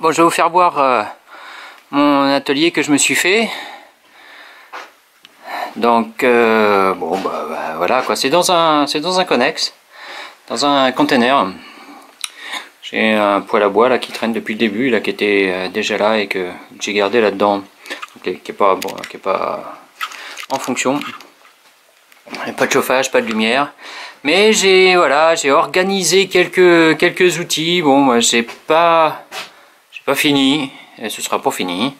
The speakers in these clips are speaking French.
Bon, je vais vous faire voir mon atelier que je me suis fait. Donc bon bah, voilà quoi, c'est dans un connex, dans un container. J'ai un poêle à bois là qui traîne depuis le début, là qui était déjà là et que j'ai gardé là-dedans, qui est pas bon, qui est pas en fonction. Pas de chauffage, pas de lumière. Mais j'ai organisé quelques outils. Bon, moi j'ai pas fini et ce sera pas fini.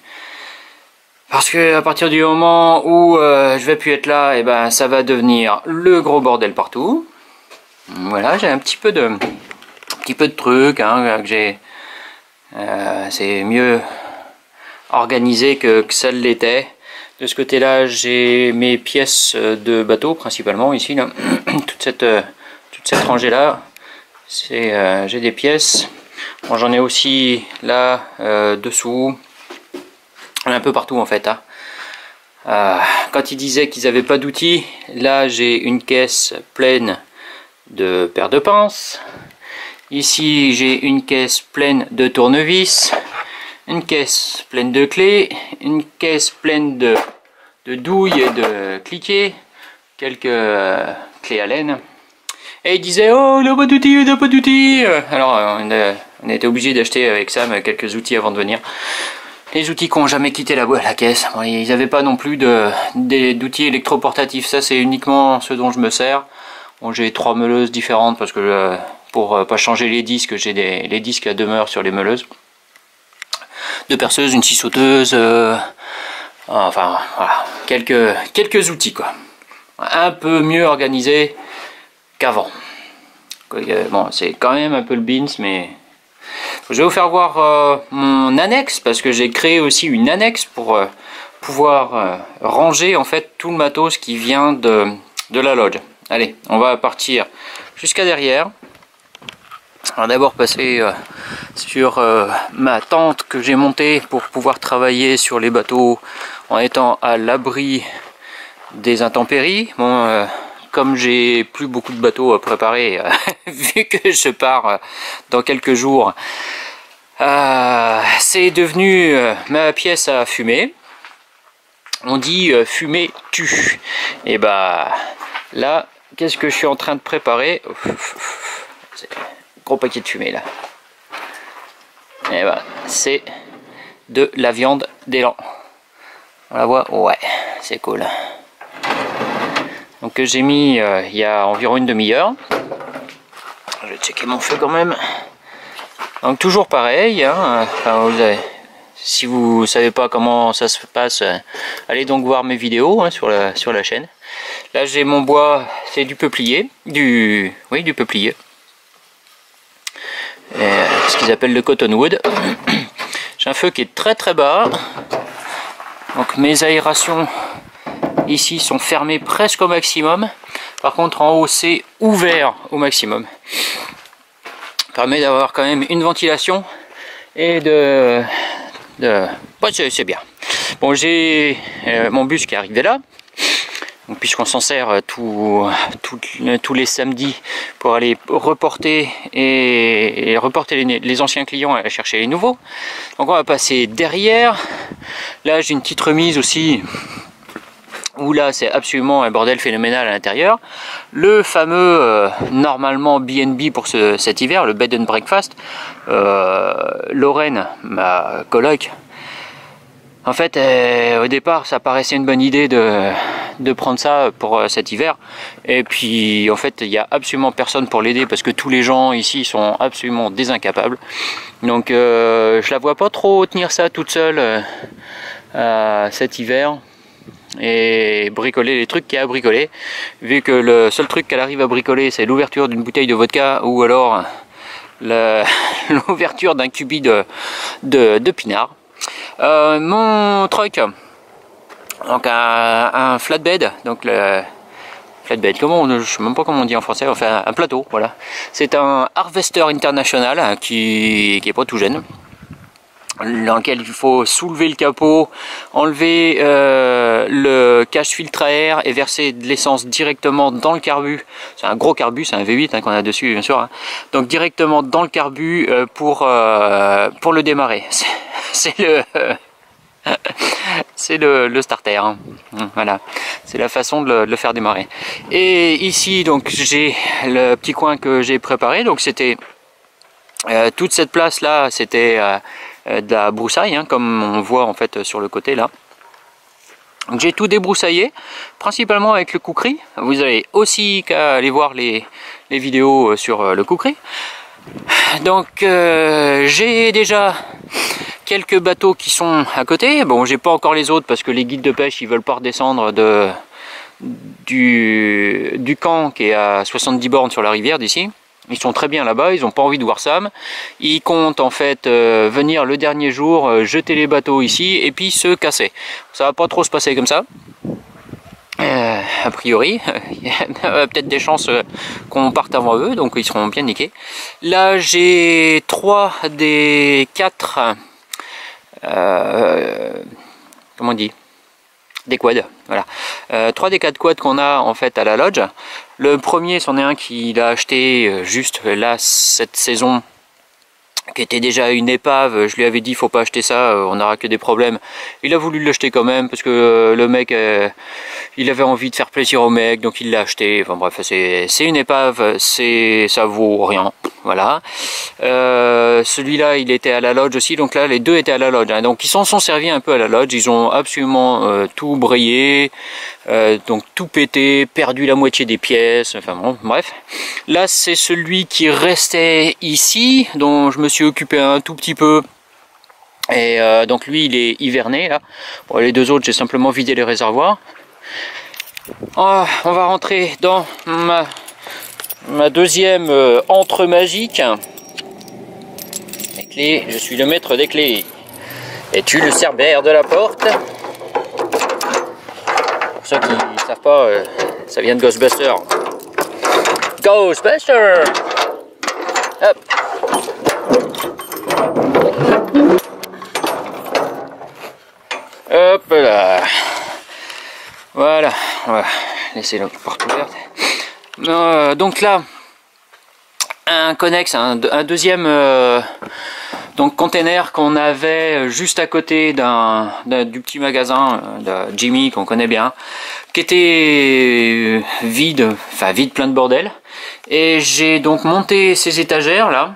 Parce que à partir du moment où je vais plus être là, et ben ça va devenir le gros bordel partout. Voilà, j'ai un petit peu de trucs hein, que j'ai. C'est mieux organisé que ça l'était. De ce côté-là, j'ai mes pièces de bateau principalement ici là. toute cette rangée là, j'ai des pièces. Bon, j'en ai aussi là dessous. Un peu partout en fait. Hein. Quand ils disaient qu'ils n'avaient pas d'outils, là j'ai une caisse pleine de paires de pinces. Ici j'ai une caisse pleine de tournevis, une caisse pleine de clés, une caisse pleine de douilles et de cliquets, quelques clés à laine. Et ils disaient oh on n'a pas d'outils, on n'a pas d'outils. Alors on a été obligé d'acheter avec Sam quelques outils avant de venir. Les outils qui n'ont jamais quitté la caisse. Bon, ils n'avaient pas non plus d'outils électroportatifs. Ça, c'est uniquement ce dont je me sers. Bon, j'ai 3 meuleuses différentes parce que pour pas changer les disques, j'ai les disques à demeure sur les meuleuses. 2 perceuses, une scie sauteuse. Enfin, voilà. Quelques outils, quoi. Un peu mieux organisé qu'avant. Bon, c'est quand même un peu le beans, mais... Je vais vous faire voir mon annexe parce que j'ai créé aussi une annexe pour pouvoir ranger en fait tout le matos qui vient de la lodge. Allez, on va partir jusqu'à derrière. On va d'abord passer sur ma tente que j'ai montée pour pouvoir travailler sur les bateaux en étant à l'abri des intempéries. Bon, comme j'ai plus beaucoup de bateaux à préparer, vu que je pars dans quelques jours, c'est devenu ma pièce à fumer. On dit fumer tue. Et bah là, qu'est-ce que je suis en train de préparer? C'est un gros paquet de fumée là. Et bah c'est de la viande d'élan. On la voit? Ouais, c'est cool. Donc j'ai mis il y a environ une demi-heure. Je vais checker mon feu quand même. Donc toujours pareil. Hein, enfin, si vous savez pas comment ça se passe, allez donc voir mes vidéos hein, sur la chaîne. Là j'ai mon bois, c'est du peuplier, du peuplier. Ce qu'ils appellent le cottonwood. J'ai un feu qui est très bas. Donc mes aérations ici sont fermés presque au maximum. Par contre en haut c'est ouvert au maximum. Ça permet d'avoir quand même une ventilation et ouais, c'est bien. Bon, j'ai mon bus qui est arrivé là. Puisqu'on s'en sert tous les samedis pour aller reporter les anciens clients et aller chercher les nouveaux. Donc on va passer derrière. Là j'ai une petite remise aussi. Où là c'est absolument un bordel phénoménal à l'intérieur. Le fameux normalement B&B pour cet hiver, le bed and breakfast. Lorraine, ma coloc, en fait au départ ça paraissait une bonne idée de prendre ça pour cet hiver. Et puis en fait il n'y a absolument personne pour l'aider parce que tous les gens ici sont absolument des incapables. Donc je la vois pas trop tenir ça toute seule cet hiver. Et bricoler les trucs qu'il y a à bricoler, vu que le seul truc qu'elle arrive à bricoler c'est l'ouverture d'une bouteille de vodka ou alors l'ouverture d'un cubi de pinard. Mon truck, donc un flatbed, donc le flatbed, je sais même pas comment on dit en français, enfin un plateau, voilà. C'est un Harvester International qui est pas tout jeune. dans lequel il faut soulever le capot, enlever le cache-filtre à air et verser de l'essence directement dans le carbu. C'est un gros carbu, c'est un V8 qu'on a dessus bien sûr, hein. Donc directement dans le carbu pour le démarrer. C'est le c'est le starter, hein. Voilà, c'est la façon de le faire démarrer. Et ici donc j'ai le petit coin que j'ai préparé, donc c'était toute cette place là, c'était de la broussaille, hein, comme on voit en fait sur le côté là. Donc j'ai tout débroussaillé, principalement avec le Kukri. Vous avez aussi qu'à aller voir les vidéos sur le Kukri. Donc j'ai déjà quelques bateaux qui sont à côté. Bon, j'ai pas encore les autres parce que les guides de pêche ils veulent pas redescendre du camp qui est à 70 bornes sur la rivière d'ici. Ils sont très bien là-bas, ils n'ont pas envie de voir Sam. Ils comptent en fait venir le dernier jour, jeter les bateaux ici et puis se casser. Ça va pas trop se passer comme ça. A priori, il y a peut-être des chances qu'on parte avant eux, donc ils seront bien niqués. Là j'ai 3 des 4 comment on dit, des quads, voilà. 3 des 4 quads qu'on a en fait à la lodge. Le premier, c'en est un qu'il a acheté juste là cette saison, qui était déjà une épave. Je lui avais dit faut pas acheter ça, on n'aura que des problèmes. Il a voulu l'acheter quand même parce que le mec il avait envie de faire plaisir au mec, donc il l'a acheté. Enfin bref, c'est une épave, ça vaut rien, voilà. Celui-là il était à la lodge aussi, donc là les deux étaient à la lodge, hein. Donc ils s'en sont servis un peu à la lodge, ils ont absolument tout brayé, donc tout pété, perdu la moitié des pièces, enfin bon bref. Là c'est celui qui restait ici, dont je me suis occupé un tout petit peu. Et donc lui il est hiverné là. Bon, les deux autres j'ai simplement vidé les réservoirs. On va rentrer dans ma deuxième antre magique. Les clés, je suis le maître des clés. Es-tu le cerbère de la porte? Pour ceux qui ne savent pas, ça vient de Ghostbusters. Ghostbusters! Hop! Hop là! Voilà, on va laisser la porte ouverte. Donc là, un connex, un deuxième donc container qu'on avait juste à côté du petit magasin de Jimmy qu'on connaît bien, qui était vide, enfin vide, plein de bordel. Et j'ai donc monté ces étagères là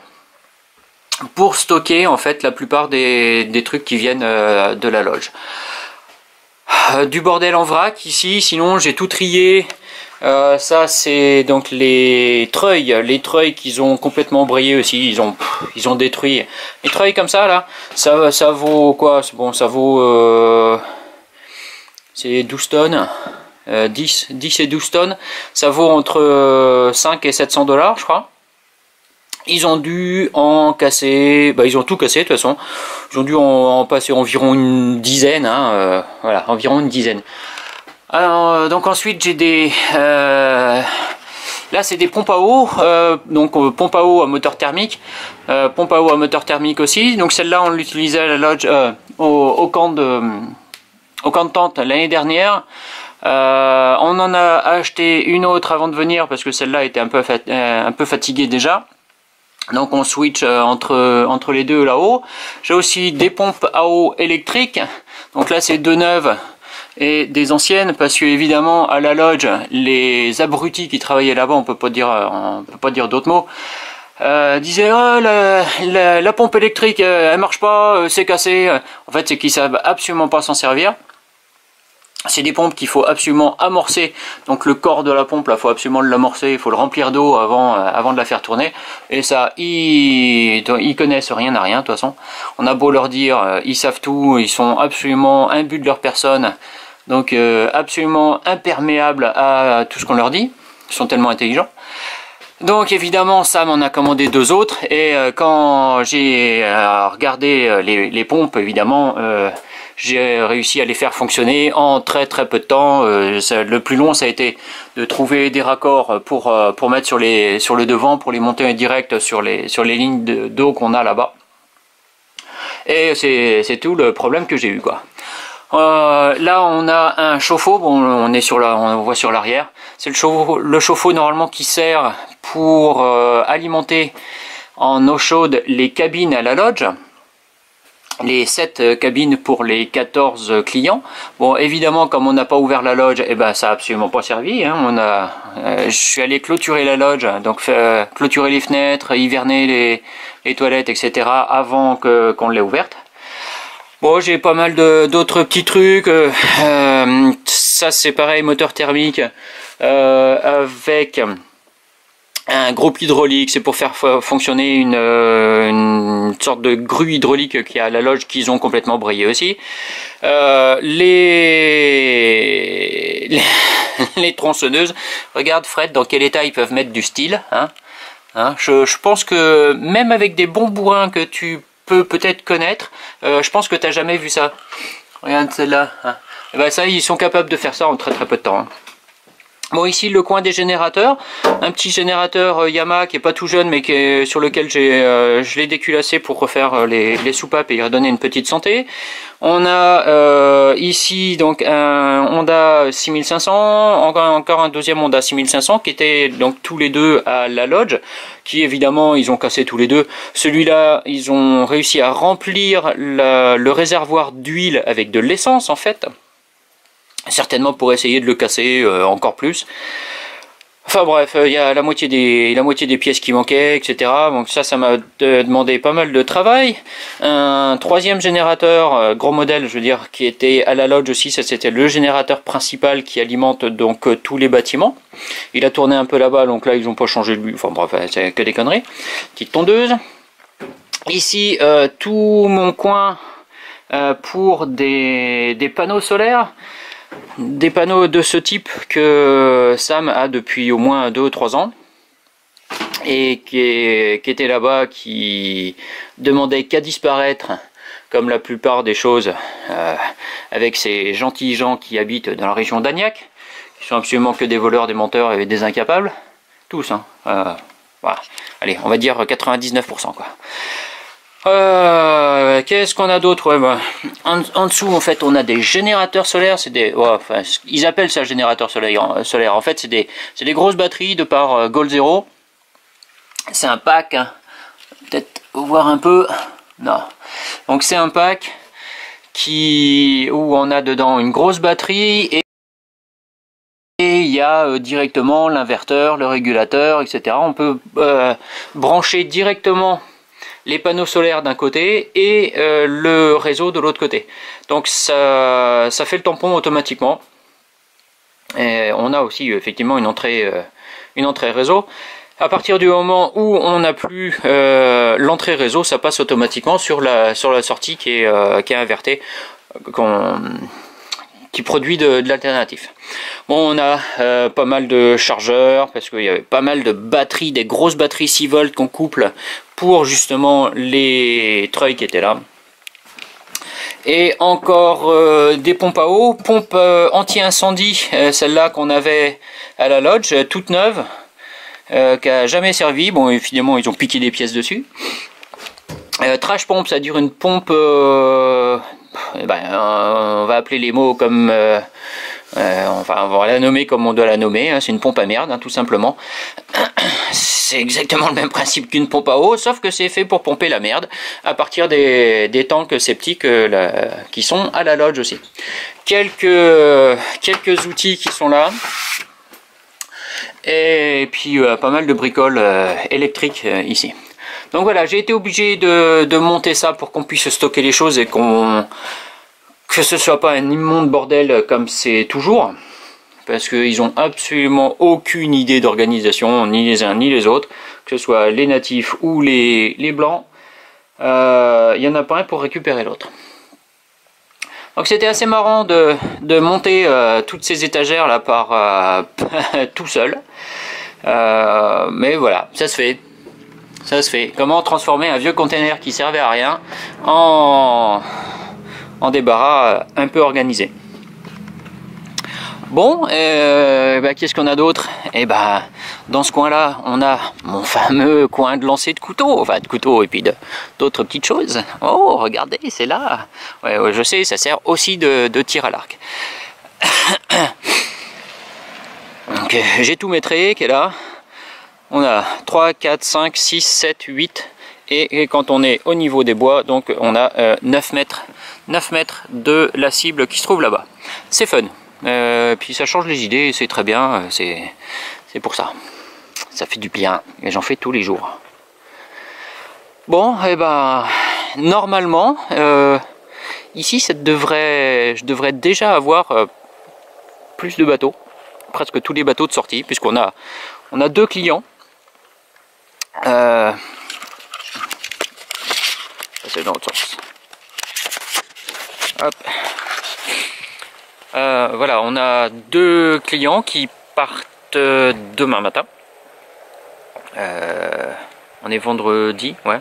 pour stocker en fait la plupart des trucs qui viennent de la loge. Du bordel en vrac ici, sinon j'ai tout trié. Ça c'est donc les treuils qu'ils ont complètement brayé aussi, ils ont détruit. Les treuils comme ça là, ça vaut quoi? Bon, ça vaut c'est 12 tonnes, 10 et 12 tonnes, ça vaut entre 5 et 700 $ je crois. Ils ont dû en casser, ils ont tout cassé de toute façon. Ils ont dû en passer environ une dizaine, hein, voilà, environ une dizaine. Alors, donc ensuite j'ai des, là c'est des pompes à eau, donc pompe à eau à moteur thermique, pompe à eau à moteur thermique aussi. Donc celle-là on l'utilisait à la lodge, au camp de tente l'année dernière. On en a acheté une autre avant de venir parce que celle-là était un peu fatiguée déjà. Donc on switch entre les deux là-haut. J'ai aussi des pompes à eau électriques. Donc là c'est deux neuves et des anciennes parce que évidemment à la lodge les abrutis qui travaillaient là-bas, on peut pas dire d'autres mots, disaient oh, la pompe électrique elle marche pas, c'est cassé. En fait c'est qu'ils savent absolument pas s'en servir. C'est des pompes qu'il faut absolument amorcer, donc le corps de la pompe là, il faut absolument l'amorcer, il faut le remplir d'eau avant de la faire tourner, et ça, ils connaissent rien à rien de toute façon. On a beau leur dire, ils savent tout, ils sont absolument imbus de leur personne, donc absolument imperméables à tout ce qu'on leur dit, ils sont tellement intelligents. Donc évidemment Sam en a commandé deux autres, et quand j'ai regardé les pompes, évidemment, j'ai réussi à les faire fonctionner en très peu de temps. Le plus long ça a été de trouver des raccords pour mettre sur le devant, pour les monter en direct sur les lignes d'eau qu'on a là-bas. Et c'est tout le problème que j'ai eu, quoi. Là on a un chauffe-eau, bon, on voit sur l'arrière, c'est le chauffe-eau normalement qui sert pour alimenter en eau chaude les cabines à la lodge, les 7 cabines pour les 14 clients. Bon, évidemment, comme on n'a pas ouvert la lodge, et ben ça a absolument pas servi, hein. Je suis allé clôturer la lodge, donc clôturer les fenêtres, hiverner les toilettes, etc. avant qu'on l'ait ouverte. Bon, j'ai pas mal d'autres petits trucs. Ça c'est pareil, moteur thermique avec un groupe hydraulique. C'est pour faire fonctionner une sorte de grue hydraulique qui est à la loge, qu'ils ont complètement brayé aussi. Les tronçonneuses. Regarde Fred, dans quel état ils peuvent mettre du style. Je pense que même avec des bons bourrins que tu peut-être connaître, je pense que tu n'as jamais vu ça. Regarde celle-là. Et ben ça, ils sont capables de faire ça en très très peu de temps. Bon, ici le coin des générateurs, un petit générateur Yamaha qui est pas tout jeune, mais sur lequel je l'ai déculassé pour refaire les soupapes et y redonner une petite santé. On a ici donc un Honda 6500, encore un deuxième Honda 6500 qui étaient donc tous les deux à la lodge, qui évidemment ils ont cassé tous les deux. Celui-là, ils ont réussi à remplir le réservoir d'huile avec de l'essence en fait. Certainement pour essayer de le casser encore plus. Enfin bref, il y a la moitié des pièces qui manquaient, etc. Donc ça m'a demandé pas mal de travail. Un troisième générateur, gros modèle, je veux dire, qui était à la lodge aussi. Ça c'était le générateur principal qui alimente donc tous les bâtiments. Il a tourné un peu là-bas, donc là ils n'ont pas changé de but. Enfin bref, c'est que des conneries. Petite tondeuse. Ici, tout mon coin pour des panneaux solaires. Des panneaux de ce type que Sam a depuis au moins 2 ou 3 ans et qui était là-bas, qui demandait qu'à disparaître comme la plupart des choses avec ces gentils gens qui habitent dans la région d'Agnac, qui sont absolument que des voleurs, des menteurs et des incapables, tous, hein. Voilà. Allez, on va dire 99% quoi. Qu'est-ce qu'on a d'autre? Ouais, bah, en dessous, en fait, on a des générateurs solaires. C'est des, ouais, enfin, ils appellent ça générateur solaire. En fait, c'est des grosses batteries de par Gold Zero. C'est un pack. Hein. Peut-être voir un peu. Non. Donc c'est un pack où on a dedans une grosse batterie et il y a directement l'inverteur, le régulateur, etc. On peut brancher directement les panneaux solaires d'un côté et le réseau de l'autre côté. Donc ça fait le tampon automatiquement. Et on a aussi effectivement une entrée réseau. À partir du moment où on n'a plus l'entrée réseau, ça passe automatiquement sur la sortie qui est invertée, qui produit de l'alternatif. Bon, on a pas mal de chargeurs, parce qu'il y avait pas mal de batteries, des grosses batteries 6 volts qu'on couple pour justement les treuils qui étaient là. Et encore des pompes à eau, pompe anti-incendie, celle-là qu'on avait à la lodge, toute neuve, qui a jamais servi. Bon, évidemment, ils ont piqué des pièces dessus. Trash pompe, ça dure une pompe... on va appeler les mots comme... enfin, on va la nommer comme on doit la nommer, hein, c'est une pompe à merde, hein, tout simplement. C'est exactement le même principe qu'une pompe à eau, sauf que c'est fait pour pomper la merde à partir des tanks sceptiques qui sont à la lodge aussi. Quelques outils qui sont là. Et puis pas mal de bricoles électriques ici. Donc voilà, j'ai été obligé de monter ça pour qu'on puisse stocker les choses et que ce soit pas un immonde bordel comme c'est toujours, parce qu'ils ont absolument aucune idée d'organisation, ni les uns ni les autres, que ce soit les natifs ou les blancs. Il n'y en a pas un pour récupérer l'autre. Donc c'était assez marrant de monter toutes ces étagères là par tout seul. Mais voilà, ça se fait. Ça se fait. Comment transformer un vieux container qui servait à rien en débarras un peu organisé. Bon, qu'est-ce qu'on a d'autre? Dans ce coin-là, on a mon fameux coin de lancer de couteau, enfin de couteau et puis d'autres petites choses. Oh, regardez, c'est là. Ouais, ouais, je sais, ça sert aussi de tir à l'arc. Donc j'ai tout maîtrisé qui est là. On a 3, 4, 5, 6, 7, 8. Et quand on est au niveau des bois, donc on a 9 mètres de la cible qui se trouve là-bas. C'est fun. Puis ça change les idées, c'est très bien. C'est pour ça. Ça fait du bien. Et j'en fais tous les jours. Bon, et ben normalement, ici je devrais déjà avoir plus de bateaux. Presque tous les bateaux de sortie, puisqu'on a 2 clients. C'est dans l'autre sens. Hop. Voilà, on a 2 clients qui partent demain matin. On est vendredi, ouais.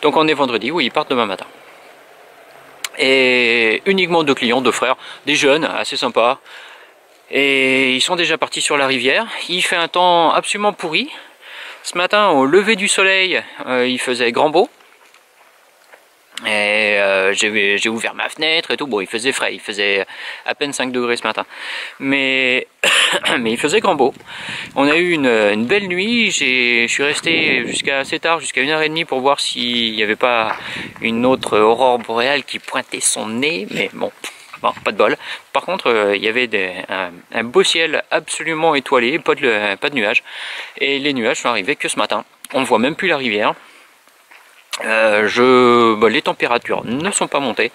Donc on est vendredi, oui, ils partent demain matin. Et uniquement 2 clients, 2 frères, des jeunes, assez sympas. Et ils sont déjà partis sur la rivière. Il fait un temps absolument pourri. Ce matin, au lever du soleil, il faisait grand beau. Et j'ai ouvert ma fenêtre et tout. Bon, il faisait frais, il faisait à peine 5 degrés ce matin. Mais, mais il faisait grand beau. On a eu une belle nuit. Je suis resté jusqu'à assez tard, jusqu'à 1h30 pour voir s'il n'y avait pas une autre aurore boréale qui pointait son nez. Mais bon, pas de bol. Par contre, il y avait un beau ciel absolument étoilé, pas de nuages. Et les nuages sont arrivés que ce matin. On ne voit même plus la rivière. Les températures ne sont pas montées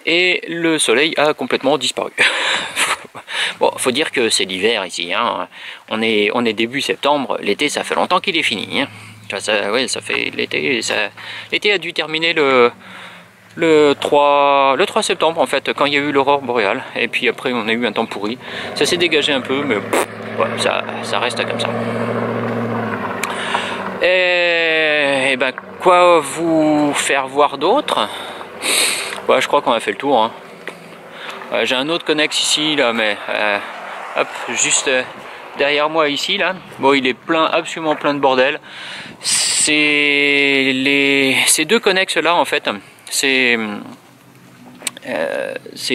et le soleil a complètement disparu. Bon, faut dire que c'est l'hiver ici, hein. On est début septembre, l'été ça fait longtemps qu'il est fini, hein. Ça fait l'été a dû terminer le 3 septembre en fait, quand il y a eu l'aurore boréale, et puis après on a eu un temps pourri. Ça s'est dégagé un peu, mais ça reste comme ça. Et ben, quoi vous faire voir d'autre? Je crois qu'on a fait le tour, hein. J'ai un autre connex ici là, mais hop, juste derrière moi ici là. Bon, il est absolument plein de bordel. Ces 2 connex là en fait, ces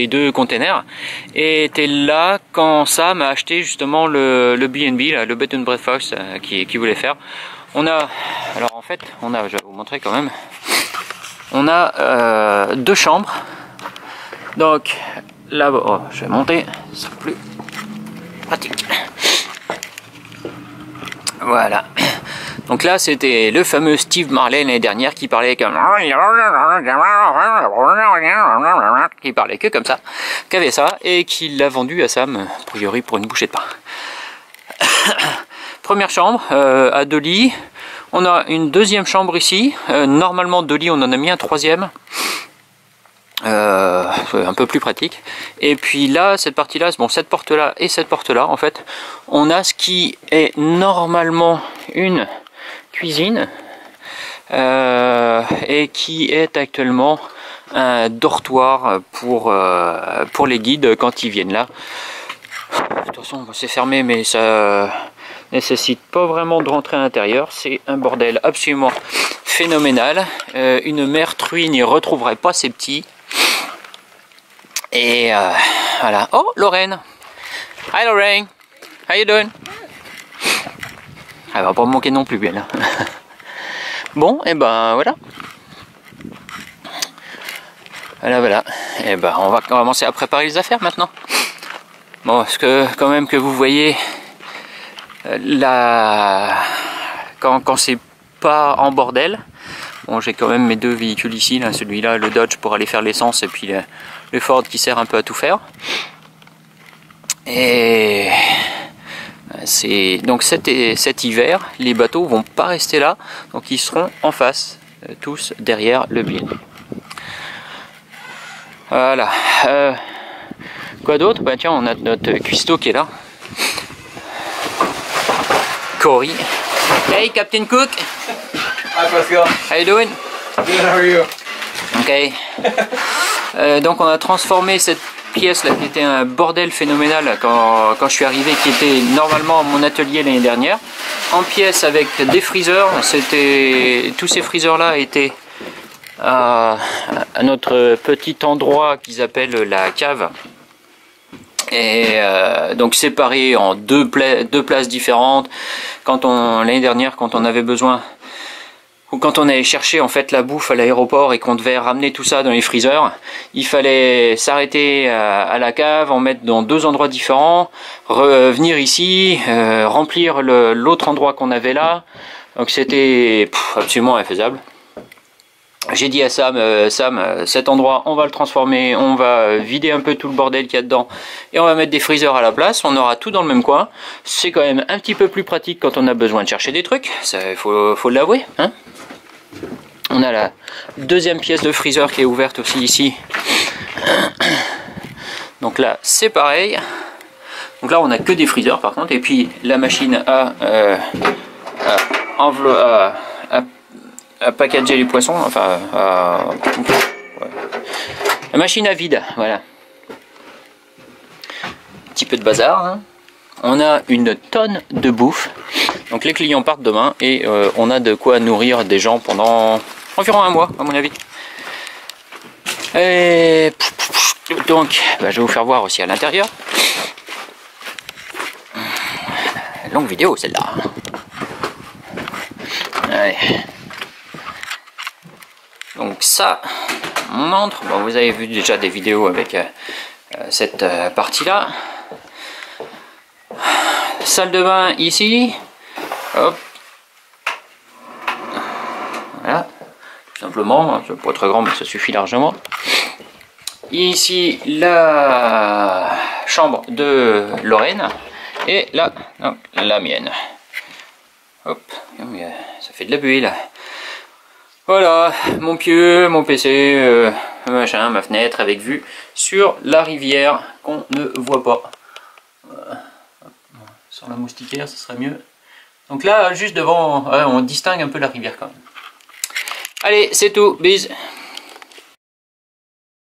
2 containers étaient là quand Sam a acheté justement le B&B là, le Bed and Breakfast qui voulait faire. Alors en fait, je vais vous montrer quand même. On a 2 chambres. Donc là-bas, oh, je vais monter, c'est plus pratique. Voilà. Donc là, c'était le fameux Steve Marley l'année dernière qui parlait comme ça, qui avait ça et qui l'a vendu à Sam, a priori pour une bouchée de pain. Première chambre à 2 lits. On a une deuxième chambre ici. Normalement 2 lits, on en a mis un 3e. Un peu plus pratique. Et puis là, cette partie-là, bon, cette porte-là et cette porte-là, en fait, on a ce qui est normalement une cuisine et qui est actuellement un dortoir pour les guides quand ils viennent là. De toute façon, c'est fermé, mais ça nécessite pas vraiment de rentrer à l'intérieur. C'est un bordel absolument phénoménal. Une mère truie n'y retrouverait pas ses petits. Et voilà. Oh, Lorraine. Hi Lorraine. How you doing? Elle va pas me manquer non plus, elle. Bon, et ben voilà. Voilà. Et ben on va commencer à préparer les affaires maintenant. Bon, parce que quand même que vous voyez quand c'est pas en bordel. Bon, j'ai quand même mes 2 véhicules ici, là, celui-là, le Dodge pour aller faire l'essence, et puis le Ford qui sert un peu à tout faire. Et donc cet hiver, les bateaux vont pas rester là, donc ils seront en face, tous derrière le bien. Voilà. Quoi d'autre? Bah tiens, on a notre cuistot qui est là. Cory. Hey Captain Cook. Hi Pascal. How you doing? Good, how are you? Ok. Donc on a transformé cette pièce là qui était un bordel phénoménal quand je suis arrivé, qui était normalement mon atelier l'année dernière, en pièces avec des freezers. Tous ces freezers là étaient à notre petit endroit qu'ils appellent la cave, et donc séparés en deux places différentes. L'année dernière, quand on avait besoin, ou quand on allait chercher en fait la bouffe à l'aéroport et qu'on devait ramener tout ça dans les freezers, il fallait s'arrêter à la cave, en mettre dans deux endroits différents, revenir ici, remplir l'autre endroit qu'on avait là. Donc c'était absolument infaisable. J'ai dit à Sam, cet endroit on va le transformer, on va vider un peu tout le bordel qu'il y a dedans et on va mettre des freezers à la place, on aura tout dans le même coin. C'est quand même un petit peu plus pratique quand on a besoin de chercher des trucs, il faut l'avouer, hein. On a la deuxième pièce de freezer qui est ouverte aussi ici. Donc là c'est pareil. Donc là on a que des freezers par contre, et puis la machine à packager les poissons, enfin ouais. La machine à vide, voilà. Un petit peu de bazar, hein. On a une tonne de bouffe, donc les clients partent demain et on a de quoi nourrir des gens pendant environ un mois à mon avis. Et donc je vais vous faire voir aussi à l'intérieur. Longue vidéo celle-là. Allez. Donc ça, on entre. Bon, vous avez vu déjà des vidéos avec cette partie-là. Salle de bain ici. Hop. Voilà. Tout simplement, c'est pas très grand, mais ça suffit largement. Ici, la chambre de Lorraine. Et là, donc, la mienne. Hop. Ça fait de la buée là. Voilà, mon pieu, mon PC, machin, ma fenêtre avec vue sur la rivière qu'on ne voit pas. Voilà. Sur la moustiquaire, ce serait mieux. Donc là, juste devant, on distingue un peu la rivière quand même. Allez, c'est tout, bis.